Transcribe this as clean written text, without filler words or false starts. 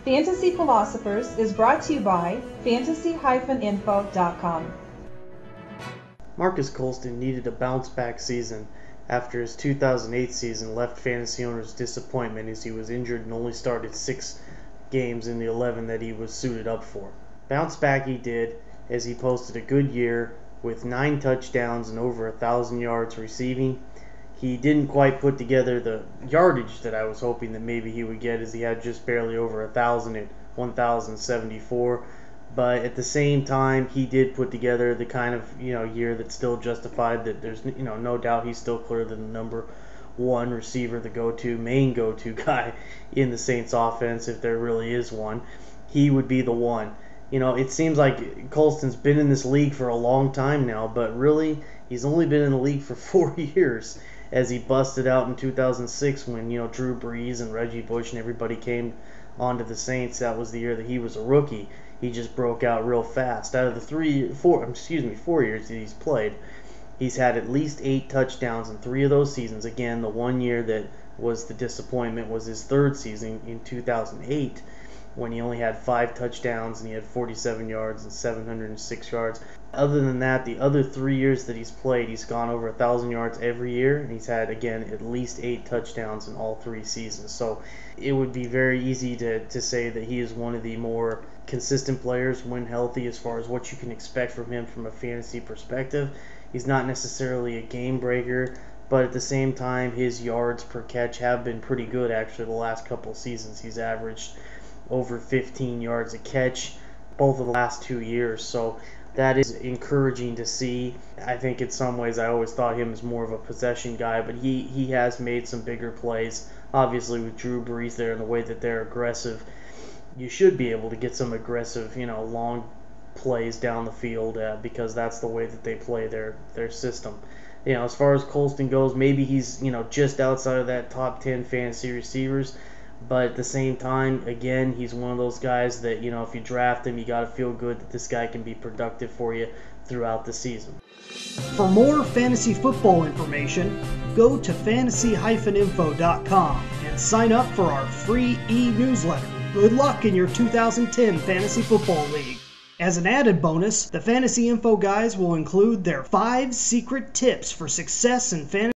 Fantasy Philosophers is brought to you by fantasy-info.com. Marques Colston needed a bounce-back season after his 2008 season left fantasy owners disappointment as he was injured and only started 6 games in the 11 that he was suited up for. Bounce back he did as he posted a good year with 9 touchdowns and over 1,000 yards receiving. He didn't quite put together the yardage that I was hoping that maybe he would get, as he had just barely over 1,000 at 1,074. But at the same time, he did put together the kind of year that still justified that there's no doubt he's still clear than the number one receiver, the main go-to guy in the Saints offense, if there really is one. He would be the one. It seems like Colston's been in this league for a long time now, but really he's only been in the league for 4 years, as he busted out in 2006 when Drew Brees and Reggie Bush and everybody came onto the Saints. That was the year that he was a rookie. He just broke out real fast. Out of the 4 years that he's played, he's had at least 8 touchdowns in 3 of those seasons. Again, the one year that was the disappointment was his 3rd season in 2008, when he only had 5 touchdowns and he had 47 yards and 706 yards. Other than that, the other 3 years that he's played, he's gone over 1,000 yards every year, and he's had, again, at least 8 touchdowns in all 3 seasons. So it would be very easy to say that he is one of the more consistent players when healthy as far as what you can expect from him from a fantasy perspective. He's not necessarily a game breaker, but at the same time, his yards per catch have been pretty good actually the last couple of seasons. He's averaged over 15 yards a catch both of the last 2 years, so that is encouraging to see. I think in some ways I always thought him as more of a possession guy, but he has made some bigger plays. Obviously with Drew Brees there and the way that they're aggressive, you should be able to get some aggressive, long plays down the field because that's the way that they play their system. As far as Colston goes, maybe he's just outside of that top 10 fantasy receivers, but at the same time, again, he's one of those guys that if you draft him, you got to feel good that this guy can be productive for you throughout the season. For more fantasy football information, go to fantasy-info.com and sign up for our free e-newsletter. Good luck in your 2010 Fantasy Football League. As an added bonus, the Fantasy Info guys will include their 5 secret tips for success in fantasy